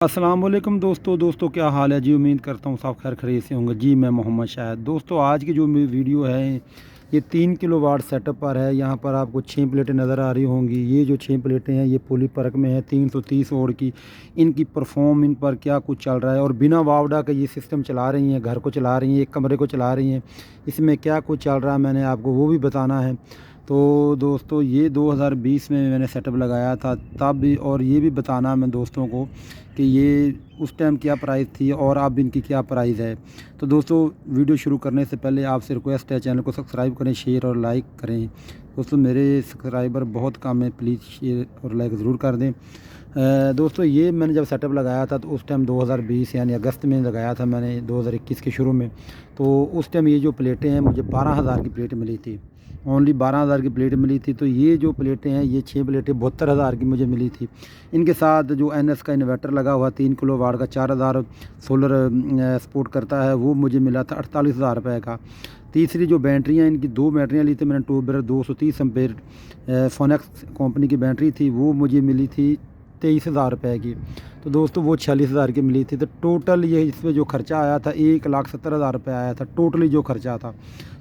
अस्सलाम वालेकुम दोस्तों क्या हाल है जी। उम्मीद करता हूँ सब खैर खैरियत से होंगे जी। मैं मोहम्मद शाहिद। दोस्तों आज की जो मेरी वीडियो है ये 3 किलोवाट सेटअप पर है। यहाँ पर आपको 6 प्लेटें नज़र आ रही होंगी। ये जो 6 प्लेटें हैं ये पॉलीपर्क में है 330 वोल्ट की। इनकी परफॉर्म इन पर क्या कुछ चल रहा है और बिना वावडा का ये सिस्टम चला रही हैं, घर को चला रही हैं, एक कमरे को चला रही हैं। इसमें क्या कुछ चल रहा है मैंने आपको वो भी बताना है। तो दोस्तों ये 2020 में मैंने सेटअप लगाया था तब भी, और ये भी बताना मैं दोस्तों को कि ये उस टाइम क्या प्राइस थी और अब इनकी क्या प्राइस है। तो दोस्तों वीडियो शुरू करने से पहले आपसे रिक्वेस्ट है, चैनल को सब्सक्राइब करें, शेयर और लाइक करें। दोस्तों मेरे सब्सक्राइबर बहुत कम है, प्लीज़ शेयर और लाइक ज़रूर कर दें। दोस्तों ये मैंने जब सेटअप लगाया था तो उस टाइम 2020 यानी अगस्त में लगाया था मैंने 2021 के शुरू में। तो उस टाइम ये जो प्लेटें हैं मुझे 12,000 की प्लेट मिली थी, ओनली 12,000 की प्लेट मिली थी। तो ये जो प्लेटें हैं ये 6 प्लेटें 72,000 की मुझे मिली थी। इनके साथ जो NS का इन्वर्टर लगा हुआ 3 किलोवाट का 4,000 सोलर सपोर्ट करता है वो मुझे मिला था 48,000 रुपये का। तीसरी जो बैटरियाँ इनकी 2 बैटरियाँ ली थी मैंने, टूबर 230 एम्पेयर फोनेक्स कंपनी की बैटरी थी, वो मुझे मिली थी 23,000 रुपये की। तो दोस्तों वो 46,000 की मिली थी। तो टोटल ये इस पर जो खर्चा आया था 1,70,000 रुपये आया था टोटली जो खर्चा था।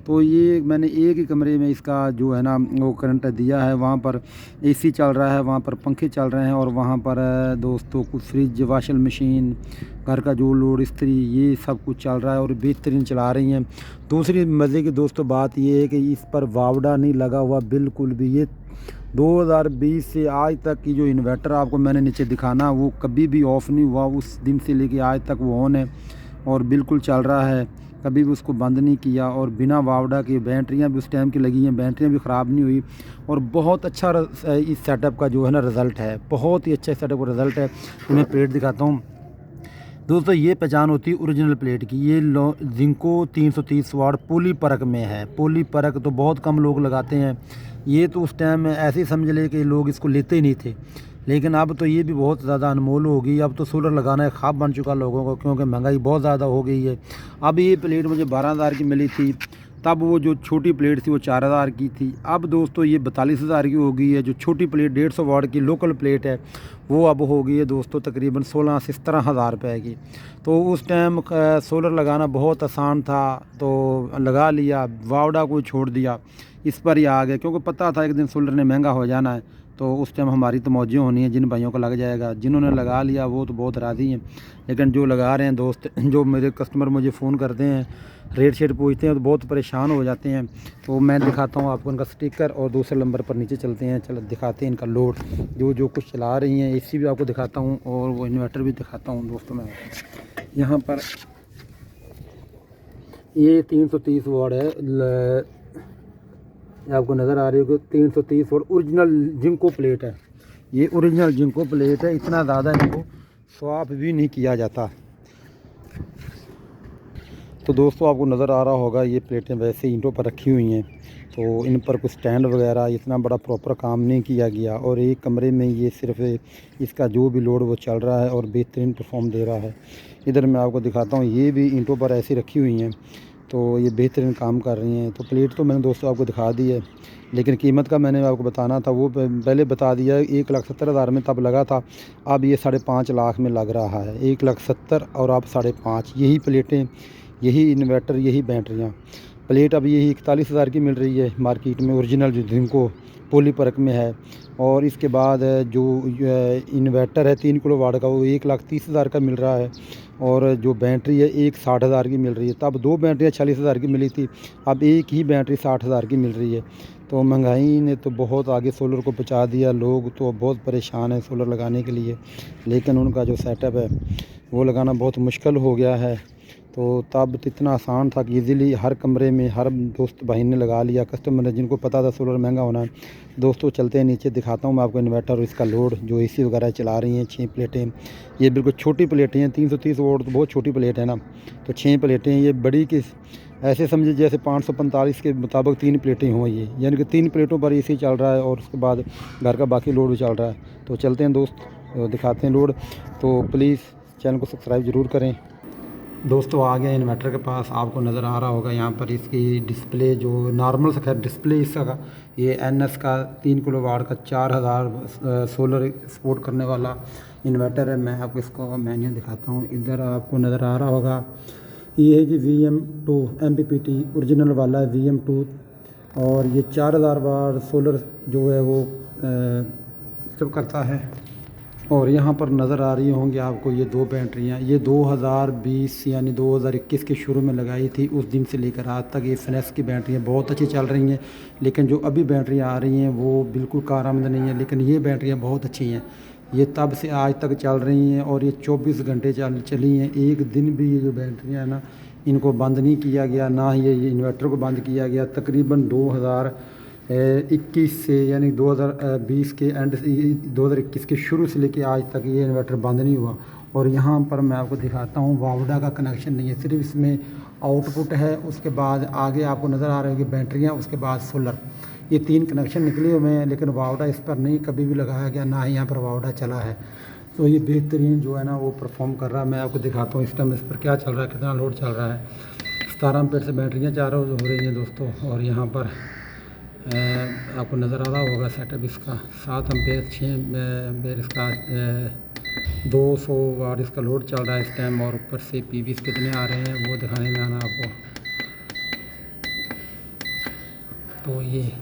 तो ये मैंने एक ही कमरे में इसका जो है ना वो करंट दिया है, वहाँ पर AC चल रहा है, वहाँ पर पंखे चल रहे हैं और वहाँ पर दोस्तों कुछ फ्रिज, वाशिंग मशीन, घर का जो लोड इस्त्री ये सब कुछ चल रहा है और बेहतरीन चला रही हैं। दूसरी मज़े की दोस्तों बात ये है कि इस पर वावडा नहीं लगा हुआ बिल्कुल भी। ये 2020 से आज तक की जो इन्वर्टर आपको मैंने नीचे दिखाना वो कभी भी ऑफ़ नहीं हुआ, उस दिन से लेके आज तक वो ऑन है और बिल्कुल चल रहा है, कभी भी उसको बंद नहीं किया। और बिना वावडा की बैटरियां भी उस टाइम की लगी हैं, बैटरियां भी ख़राब नहीं हुई और बहुत अच्छा इस सेटअप का जो है ना रिज़ल्ट है, बहुत ही अच्छा सेटअप का रिज़ल्ट है। मैं प्लेट दिखाता हूँ दोस्तों। ये पहचान होती है ओरिजिनल प्लेट की। ये जिंको 330 वाट पॉलीपर्क में है। पॉलीपर्क तो बहुत कम लोग लगाते हैं, ये तो उस टाइम में ऐसे ही समझ ले कि लोग इसको लेते ही नहीं थे, लेकिन अब तो ये भी बहुत ज़्यादा अनमोल हो गई। अब तो सोलर लगाना एक ख्वाब बन चुका लोगों को, क्योंकि महंगाई बहुत ज़्यादा हो गई है। अब ये प्लेट मुझे 12,000 की मिली थी, तब वो जो छोटी प्लेट थी वो 4,000 की थी। अब दोस्तों ये 42,000 की हो गई है। जो छोटी प्लेट 150 वाट की लोकल प्लेट है वो अब हो गई है दोस्तों तकरीबन 16 से 17,000 रुपये की। तो उस टाइम सोलर लगाना बहुत आसान था, तो लगा लिया, वावडा को छोड़ दिया, इस पर ही आ गए, क्योंकि पता था एक दिन सोलर ने महंगा हो जाना है। तो उस टाइम हमारी तो मौजें होनी है, जिन भाइयों को लग जाएगा, जिन्होंने लगा लिया वो तो बहुत राज़ी हैं। लेकिन जो लगा रहे हैं दोस्त, जो मेरे कस्टमर मुझे फ़ोन करते हैं, रेट शेट पूछते हैं तो बहुत परेशान हो जाते हैं। तो मैं दिखाता हूँ आपको इनका स्टिकर और दूसरे नंबर पर नीचे चलते हैं, चलो दिखाते हैं इनका लोड जो कुछ चला रही हैं। AC भी आपको दिखाता हूँ और वो इन्वर्टर भी दिखाता हूँ दोस्तों। मैं यहाँ पर ये 330 वाट है, आपको नज़र आ रही होगी 330 वाट ओरिजिनल जिंको प्लेट है। ये ओरिजिनल जिंको प्लेट है, इतना ज़्यादा इनको स्वाप भी नहीं किया जाता। तो दोस्तों आपको नज़र आ रहा होगा ये प्लेटें वैसे ईंटों पर रखी हुई हैं, तो इन पर कुछ स्टैंड वगैरह इतना बड़ा प्रॉपर काम नहीं किया गया और एक कमरे में ये सिर्फ इसका जो भी लोड वो चल रहा है और बेहतरीन परफॉर्म दे रहा है। इधर मैं आपको दिखाता हूँ, ये भी ईंटों पर ऐसी रखी हुई हैं, तो ये बेहतरीन काम कर रही हैं। तो प्लेट तो मैंने दोस्तों आपको दिखा दी है, लेकिन कीमत का मैंने आपको बताना था वो पहले बता दिया। 1,70,000 में तब लगा था, अब ये 5.5 लाख में लग रहा है। 1,70,000 और अब 5.5, यही प्लेटें, यही इन्वर्टर, यही बैटरियाँ। प्लेट अब यही 41,000 की मिल रही है मार्केट में, ओरिजिनल जो जिनको पॉलीपर्क में है। और इसके बाद जो इन्वर्टर है 3 किलोवाट का वो 1,30,000 का मिल रहा है और जो बैटरी है 60,000 की मिल रही है। तब 2 बैटरियाँ 40,000 की मिली थी, अब एक ही बैटरी 60,000 की मिल रही है। तो महंगाई ने तो बहुत आगे सोलर को पहुंचा दिया। लोग तो बहुत परेशान हैं सोलर लगाने के लिए, लेकिन उनका जो सेटअप है वो लगाना बहुत मुश्किल हो गया है। तो तब तो इतना आसान था कि इजीली हर कमरे में हर दोस्त भाई ने लगा लिया, कस्टमर ने, जिनको पता था सोलर महंगा होना है। दोस्तों चलते हैं नीचे, दिखाता हूँ मैं आपको इन्वर्टर और इसका लोड जो AC वगैरह चला रही हैं। 6 प्लेटें, ये बिल्कुल छोटी प्लेटें हैं, 330 वोल्ट तो बहुत छोटी प्लेट है ना। तो 6 प्लेटें, ये बड़ी की ऐसे समझे जैसे 545 के मुताबिक 3 प्लेटें हों ये, यानी कि 3 प्लेटों पर AC चल रहा है और उसके बाद घर का बाकी लोड भी चल रहा है। तो चलते हैं दोस्त, दिखाते हैं लोड। तो प्लीज़ चैनल को सब्सक्राइब ज़रूर करें। दोस्तों आ गया इन्वर्टर के पास, आपको नज़र आ रहा होगा यहाँ पर इसकी डिस्प्ले जो नॉर्मल सा, खैर डिस्प्ले इसका ये NS का 3 किलो वाट का 4000 सोलर सपोर्ट करने वाला इन्वर्टर है। मैं आपको इसको मेन्यू दिखाता हूँ। इधर आपको नज़र आ रहा होगा, ये है जी VM2 MPPT ओरिजिनल वाला है VM2, और ये 4000 वाट सोलर जो है वो जब करता है। और यहाँ पर नज़र आ रही होंगी आपको ये 2 बैटरियाँ, ये 2020 यानी 2021 के शुरू में लगाई थी। उस दिन से लेकर आज तक ये फिनेक्स की बैटरियाँ बहुत अच्छी चल रही हैं, लेकिन जो अभी बैटरियाँ आ रही हैं वो बिल्कुल कारआमद नहीं है। लेकिन ये बैटरियाँ बहुत अच्छी हैं, ये तब से आज तक चल रही हैं और ये 24 घंटे चली हैं। एक दिन भी ये जो बैटरियाँ हैं ना, इनको बंद नहीं किया गया, ना ही ये इन्वर्टर को बंद किया गया। तकरीबन 2021 से यानी 2020 के एंड 2021 के शुरू से लेके आज तक ये इन्वर्टर बंद नहीं हुआ। और यहाँ पर मैं आपको दिखाता हूँ, वावडा का कनेक्शन नहीं है, सिर्फ इसमें आउटपुट है। उसके बाद आगे आपको नज़र आ रही है कि बैटरियाँ, उसके बाद सोलर, ये 3 कनेक्शन निकले हुए हैं। लेकिन वावडा इस पर नहीं कभी भी लगाया गया, ना ही यहाँ पर वावडा चला है। तो ये बेहतरीन जो है ना वो परफॉर्म कर रहा है। मैं आपको दिखाता हूँ इस टाइम इस पर क्या चल रहा है, कितना लोड चल रहा है। 17 एम्पीयर से बैटरियाँ चारों हो रही हैं दोस्तों। और यहाँ पर आपको नज़र आ रहा होगा सेटअप इसका 7 एम्पीयर 6 एम्पीयर इसका 200 वाट इसका लोड चल रहा है इस टाइम। और ऊपर से PVs कितने आ रहे हैं वो दिखाने में आना आपको। तो ये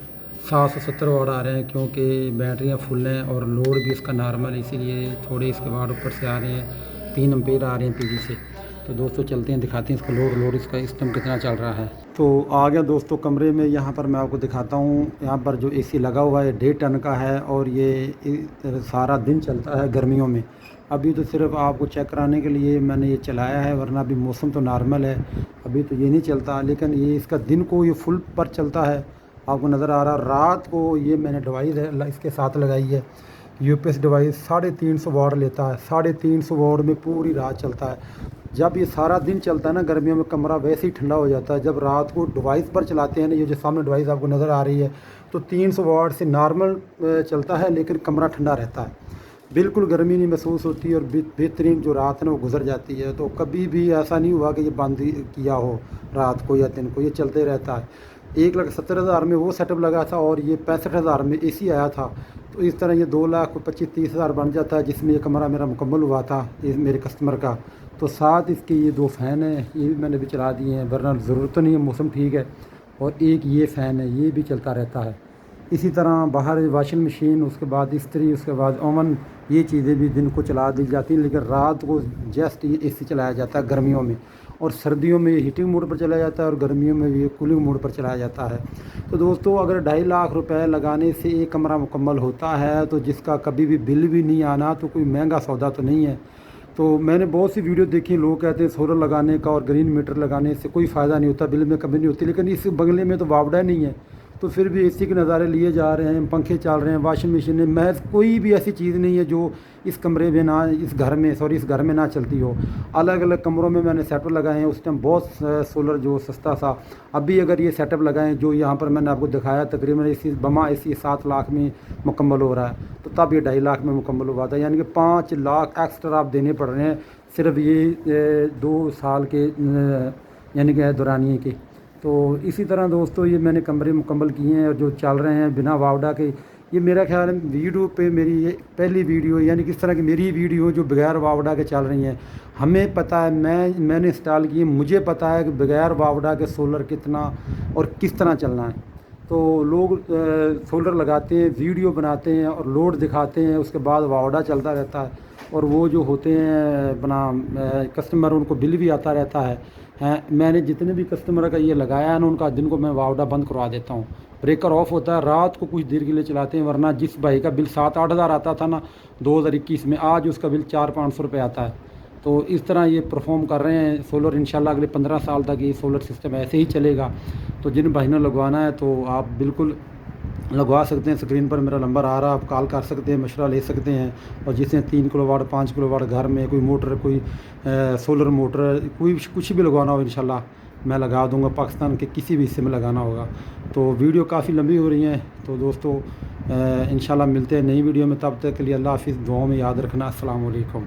770 वाट आ रहे हैं, क्योंकि बैटरियाँ फुल हैं और लोड भी इसका नॉर्मल, इसीलिए थोड़े इसके वाट ऊपर से आ रहे हैं। 3 एम्पीयर आ रहे हैं PV से। तो दोस्तों चलते हैं, दिखाते हैं इसका लोड इसका इस टाइम कितना चल रहा है। तो आ गया दोस्तों कमरे में। यहाँ पर मैं आपको दिखाता हूँ, यहाँ पर जो AC लगा हुआ है 1.5 टन का है और ये सारा दिन चलता है गर्मियों में। अभी तो सिर्फ आपको चेक कराने के लिए मैंने ये चलाया है, वरना अभी मौसम तो नॉर्मल है, अभी तो ये नहीं चलता। लेकिन ये इसका दिन को ये फुल पर चलता है, आपको नज़र आ रहा। रात को ये मैंने डिवाइस इसके साथ लगाई है, UPS डिवाइस 350 वाट लेता है। 350 वाट में पूरी रात चलता है। जब ये सारा दिन चलता है ना गर्मियों में, कमरा वैसे ही ठंडा हो जाता है। जब रात को डिवाइस पर चलाते हैं ना, ये जो सामने डिवाइस आपको नज़र आ रही है, तो 300 वाट से नॉर्मल चलता है, लेकिन कमरा ठंडा रहता है, बिल्कुल गर्मी नहीं महसूस होती और बेहतरीन जो रात है ना वो गुजर जाती है। तो कभी भी ऐसा नहीं हुआ कि ये बंद किया हो रात को या दिन को, ये चलते रहता है। 1,70,000 में वो सेटअप लगा था और ये 65,000 में AC आया था। तो इस तरह ये 2,25,30,000 बन जाता है, जिसमें ये कमरा मेरा मुकम्मल हुआ था इस मेरे कस्टमर का। तो साथ इसके ये 2 फ़ैन हैं, ये भी मैंने भी चला दिए हैं, वरना ज़रूरत तो नहीं है, मौसम ठीक है। और एक ये फ़ैन है, ये भी चलता रहता है। इसी तरह बाहर वाशिंग मशीन, उसके बाद इस्त्री, उसके बाद ओवन, ये चीज़ें भी दिन को चला दी जाती हैं। लेकिन रात को जस्ट ये AC चलाया जाता है गर्मियों में, और सर्दियों में ये हीटिंग मोड पर चलाया जाता है, और गर्मियों में ये कूलिंग मोड पर चलाया जाता है। तो दोस्तों अगर 2.5 लाख रुपए लगाने से एक कमरा मुकम्मल होता है, तो जिसका कभी भी बिल भी नहीं आना, तो कोई महंगा सौदा तो नहीं है। तो मैंने बहुत सी वीडियो देखी, लोग कहते हैं सोलर लगाने का और ग्रीन मीटर लगाने से कोई फ़ायदा नहीं होता, बिल में कमी नहीं होती। लेकिन इस बंगले में तो वावड़ा नहीं है, तो फिर भी AC के नज़ारे लिए जा रहे हैं, पंखे चल रहे हैं, वाशिंग मशीन है, महज कोई भी ऐसी चीज़ नहीं है जो इस कमरे में ना, इस घर में ना चलती हो। अलग अलग कमरों में मैंने सेटअप लगाए हैं, उस टाइम बहुत सोलर जो सस्ता सा। अभी अगर ये सेटअप लगाएं जो यहाँ पर मैंने आपको दिखाया, तकरीबन AC 7 लाख में मुकम्मल हो रहा है, तो तब ये 2.5 लाख में मुकम्मल हुआ था। यानी कि 5 लाख एक्स्ट्रा आप देने पड़ रहे हैं सिर्फ ये 2 साल के यानी कि दौरानिए के। तो इसी तरह दोस्तों ये मैंने कमरे मुकम्मल किए हैं और जो चल रहे हैं बिना वावडा के। ये मेरा ख्याल है वीडियो पे मेरी ये पहली वीडियो, यानी किस तरह की मेरी वीडियो जो बगैर वावडा के चल रही हैं। हमें पता है, मैंने इंस्टॉल किए, मुझे पता है कि बगैर वावडा के सोलर कितना और किस तरह चलना है। तो लोग सोलर लगाते हैं, वीडियो बनाते हैं और लोड दिखाते हैं, उसके बाद वावडा चलता रहता है, और वो जो होते हैं अपना कस्टमर, उनको बिल भी आता रहता है। मैंने जितने भी कस्टमर का ये लगाया है ना, उनका दिन को मैं वावडा बंद करवा देता हूँ। ब्रेकर ऑफ होता है, रात को कुछ देर के लिए चलाते हैं, वरना जिस भाई का बिल 7-8 हज़ार आता था ना 2021 में, आज उसका बिल 400-500 रुपये आता है। तो इस तरह ये परफॉर्म कर रहे हैं सोलर। इंशाल्लाह अगले 15 साल तक ये सोलर सिस्टम ऐसे ही चलेगा। तो जिन भाई ने लगवाना है तो आप बिल्कुल लगवा सकते हैं। स्क्रीन पर मेरा नंबर आ रहा है, आप कॉल कर सकते हैं, मशवरा ले सकते हैं। और जिसने 3 किलो वाट 5 किलो वाट घर में कोई मोटर, कोई सोलर मोटर, कोई कुछ भी लगवाना हो, इंशाल्लाह मैं लगा दूंगा। पाकिस्तान के किसी भी हिस्से में लगाना होगा। तो वीडियो काफ़ी लंबी हो रही हैं, तो दोस्तों इंशाल्लाह मिलते हैं नई वीडियो में। तब तक के लिए अल्लाह हाफिज़, दुआओं में याद रखना। अस्सलाम वालेकुम।